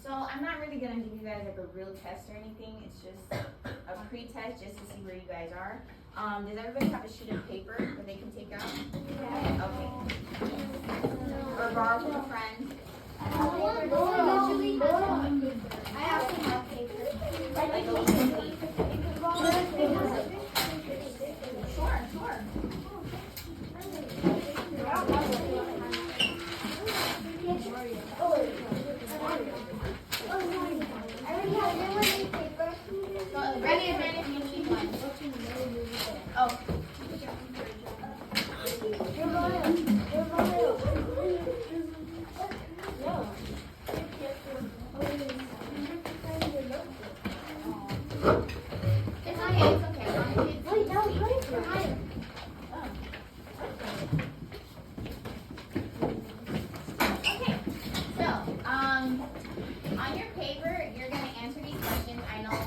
So I'm not really gonna give you guys like a real test or anything. It's just a pre-test just to see where you guys are. Does everybody have a sheet of paper that they can take out? Yeah. Okay. Or borrow from a friend. I also have paper. Like a little sheet. Sure, sure. Ready if you need one. Oh. It's okay, it's okay. Wait, no, put it higher. Okay, so, on your paper, you're going to answer these questions. I know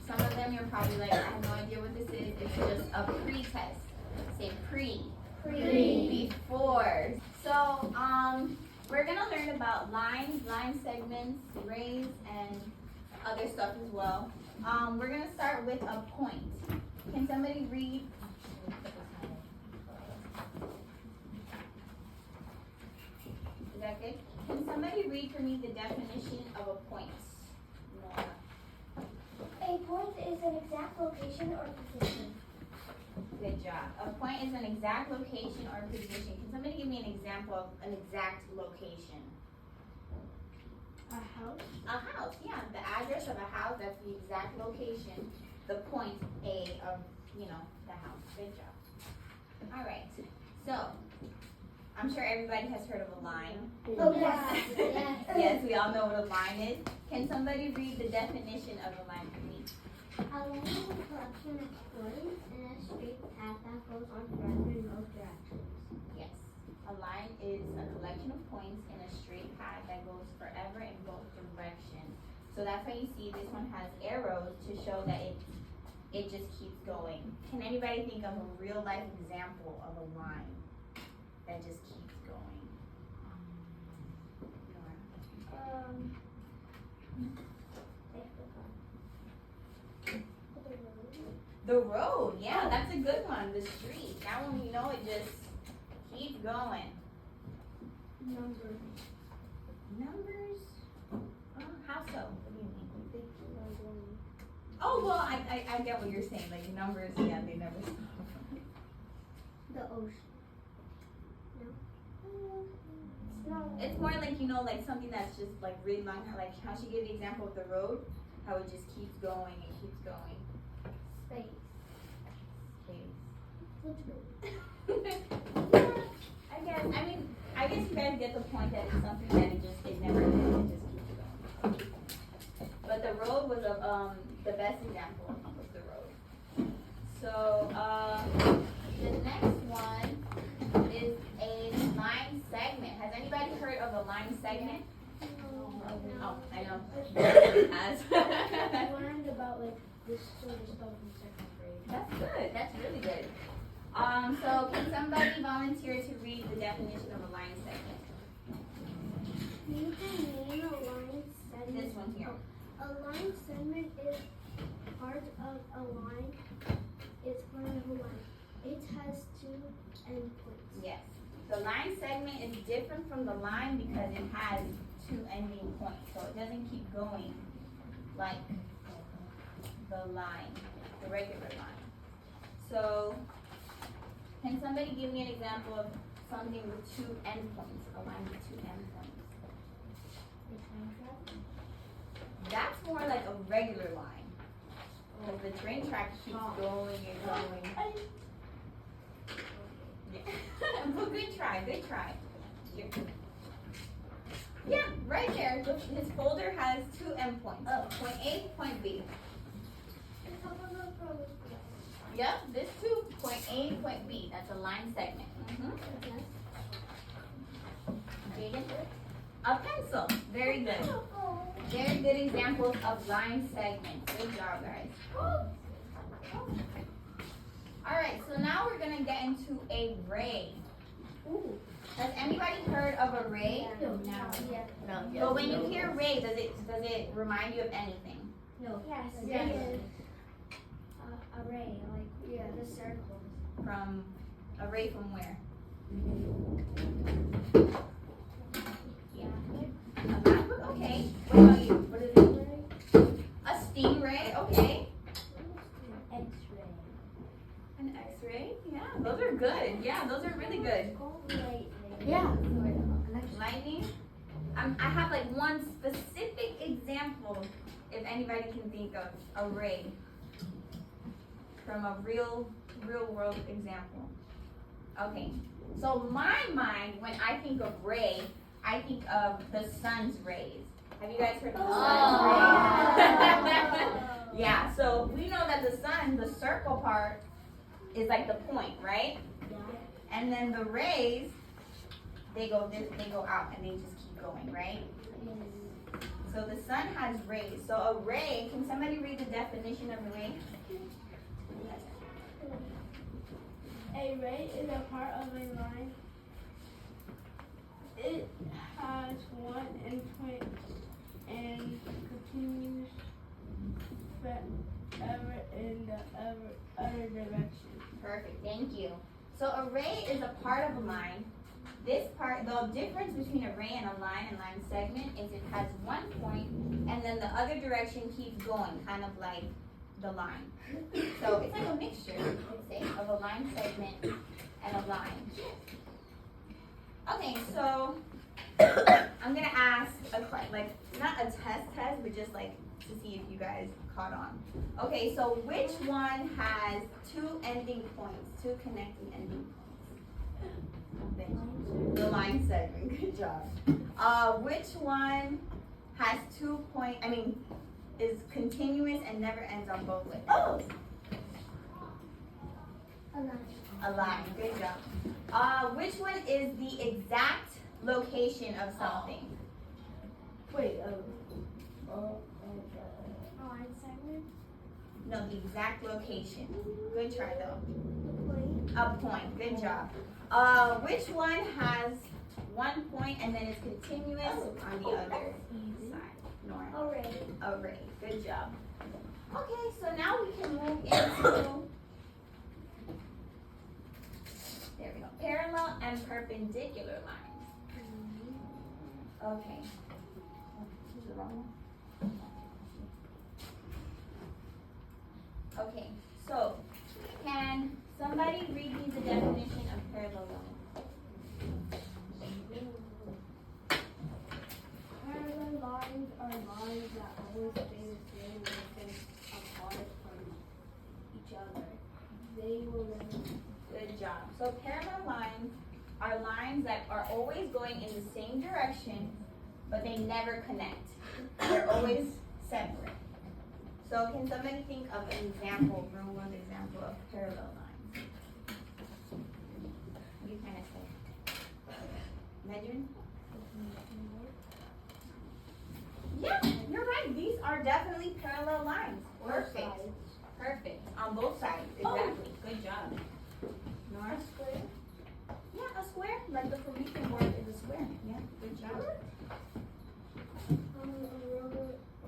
some of them you're probably like, I have no idea what this is. It's just a pre-test. Say pre. Before. So, we're going to learn about lines, line segments, rays, and other stuff as well. We're going to start with a point. Can somebody read? Is that good? Can somebody read for me the definition of a point? Nora. A point is an exact location or position. Good job. A point is an exact location or position. Can somebody give me an example of an exact location? A house. A house, yeah. The address of a house, that's the exact location. The point A of, the house. Good job. All right. So, I'm sure everybody has heard of a line. Oh, yes. Yes, we all know what a line is. Can somebody read the definition of a line for me? A line is a collection of points in a straight path that goes on forever in both directions. Yes. A line is a collection of points in a straight path that goes forever in both directions. So that's why you see this one has arrows to show that it just keeps going. Can anybody think of a real life example of a line that just keeps going? The road, yeah, that's a good one. The street, that one, it just keeps going. Numbers. Numbers? How so? What do you mean? Oh, well, I get what you're saying. Like numbers, yeah, they never stop. The ocean. No. It's more like, like something that's just like really long. Like how she gave the example of the road, how it just keeps going and keeps going. Space. I guess you guys get the point that it's something that it never ends, it just keeps going. But the road was the best example was the road. So the next one is a line segment. Has anybody heard of a line segment? No. Oh, I know. Has. I learned about this sort of stuff in second grade. That's good. That's really good. So can somebody volunteer to read the definition of a line segment? You can name a line segment. This one here. A line segment is part of a line. It's part of a line. It has two endpoints. Yes. The line segment is different from the line because it has two ending points. So it doesn't keep going like the line, the regular line. So can somebody give me an example of something with two endpoints, a line with two endpoints? The train track? That's more like a regular line. Because the train track keeps going and going. Yeah. Well, good try, good try. Here. Yeah, right there. Look, his folder has two endpoints. Point A, point B. Yep, this too. Point A, point B. That's a line segment. Jaden? A pencil. Very good. Very good examples of line segments. Good job, guys. Alright, so now we're going to get into a ray. Has anybody heard of a array? No. But when you hear array, does it remind you of anything? No. Yes. Array, like the circles. From array from where? Yeah. A MacBook? Okay. What about you? What is it? A stingray? Okay. X-ray. An X-ray? Yeah, those are good. Yeah, those are really good. Yeah. Lightning? I have like one specific example, if anybody can think of a ray from a real world example. Okay, so my mind, when I think of ray, I think of the sun's rays. Have you guys heard of the sun's rays? Yeah, so we know that the sun, the circle part, is like the point, right? Yeah. And then the rays, they go out and they just keep going, right? So the sun has rays. So a ray, can somebody read the definition of a ray? A ray is a part of a line. It has one endpoint and continues forever in the other direction. Perfect, thank you. So a ray is a part of a line. This part, the difference between a ray and a line segment is it has one point and then the other direction keeps going, kind of like the line. So it's like a mixture, you could say, of a line segment and a line. Okay, so I'm gonna ask not a test, but just like to see if you guys caught on. Okay, so which one has two ending points, two connecting ending points? The line segment, good job. Which one has is continuous and never ends on both ways? Oh! A line, good job. Which one is the exact location of something? Wait, Line segment. No, the exact location. Good try though. A point, good job. Which one has one point and then it's continuous on the other side? Nora. Array. Good job. Okay, so now we can move into, there we go, parallel and perpendicular lines. Okay. This is the wrong one. Okay, so can somebody read me the definition of parallel line? Parallel lines are lines that always stay the same distance apart from each other. They will never. Good job. So parallel lines are lines that are always going in the same direction, but they never connect. They're always separate. So can somebody think of an example, real world example of parallel lines? You kind of say. Measuring? Yeah, you're right. These are definitely parallel lines. Perfect. Perfect. On both sides. Exactly. Good job. Nora? Square? Yeah, a square. Like the Promethean board is a square. Yeah, good job. A roller over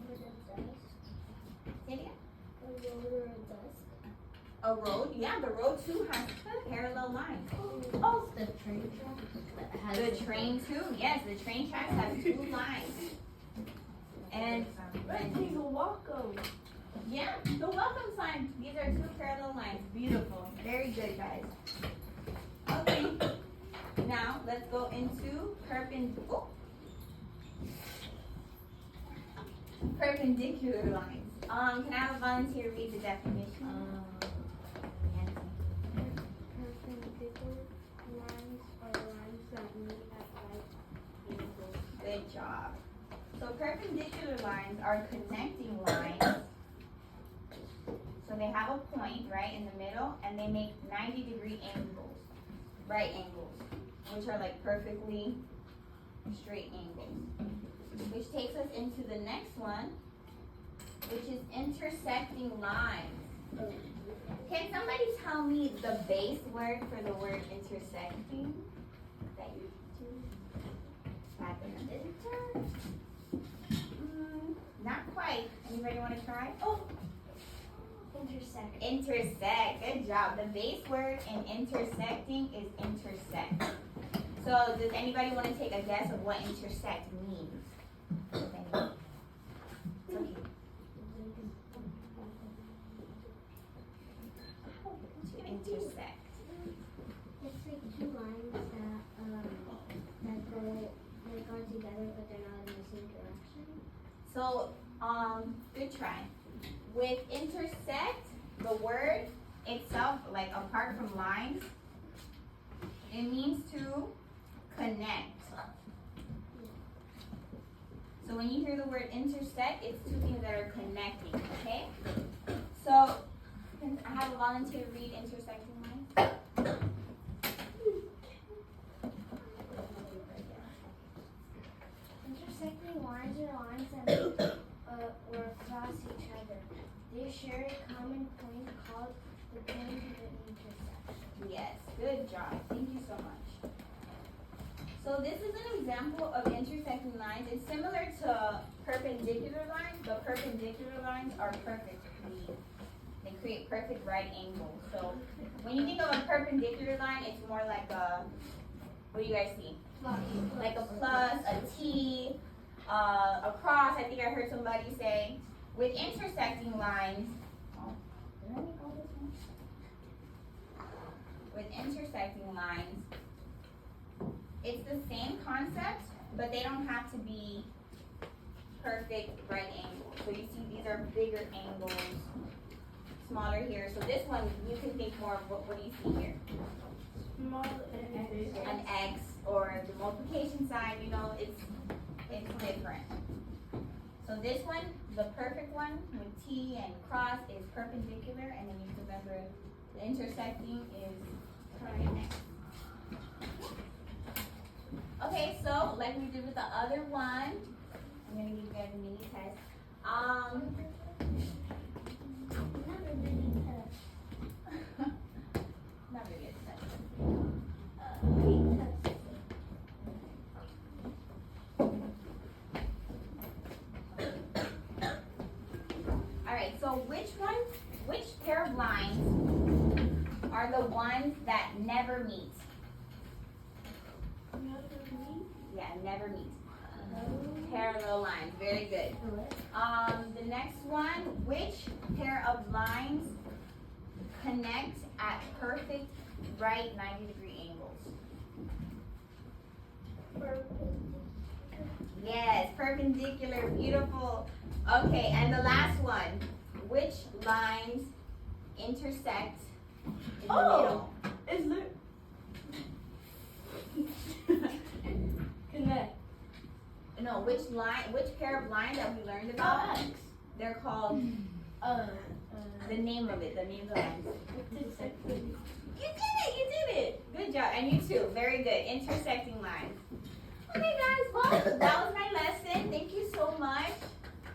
the desk. Say it again. A roller desk. A road. Yeah, the road too has parallel lines. oh, the train track. The train too. Yes, the train tracks have two lines. And You're welcome. yeah, the welcome sign. These are two parallel lines. Beautiful. Very good, guys. Okay. Now let's go into perpendicular lines. Can I have a volunteer read the definition? Perpendicular lines are lines that meet at right angles. Good job. So perpendicular lines are connecting lines. So they have a point right in the middle and they make 90-degree angles, right angles, which are like perfectly straight angles. Which takes us into the next one, which is intersecting lines. Can somebody tell me the base word for the word intersecting that you choose? intersect. Good job. The base word in intersecting is intersect. So does anybody want to take a guess of what intersect means? Okay. To intersect. It's like two lines that go together, but they're not in the same direction. So, good try. With intersect, the word itself, like apart from lines, it means to connect. So when you hear the word intersect, it's two things that are connecting, okay? So, can I have a volunteer read intersecting lines? Intersecting lines are lines that meet or cross each other. They share a common point called the point of an intersection. Yes, good job. Thank you so much. So this is an example of intersecting lines. It's similar to perpendicular lines, but perpendicular lines are perfectly, they create perfect right angles. So when you think of a perpendicular line, it's more like a, what do you guys see? Like a plus, a T, a cross. I think I heard somebody say. With intersecting lines, oh, did I make all this one? With intersecting lines, it's the same concept, but they don't have to be perfect right angles. So you see these are bigger angles, smaller here. So this one, you can think more of what do you see here? An X or the multiplication sign, you know, it's different. So this one, the perfect one with T and cross is perpendicular, and then you can remember the intersecting is right next. Okay, so like we did with the other one, I'm gonna give you guys a mini test. Not really a test. Alright, so which pair of lines are the ones that never meet? Yeah, never meet. Parallel lines, very good. The next one, which pair of lines connect at perfect right 90-degree angles? Yes, perpendicular, beautiful. Okay, and the last one, which lines intersect in the middle? Is there? Connect. No, which pair of lines that we learned about? X. They're called, the name of the lines. You did it. Good job, and you too, very good, intersecting lines. Okay guys, well, that was my lesson. Thank you so much.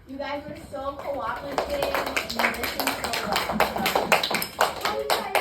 You guys were so cooperative and you listened so well.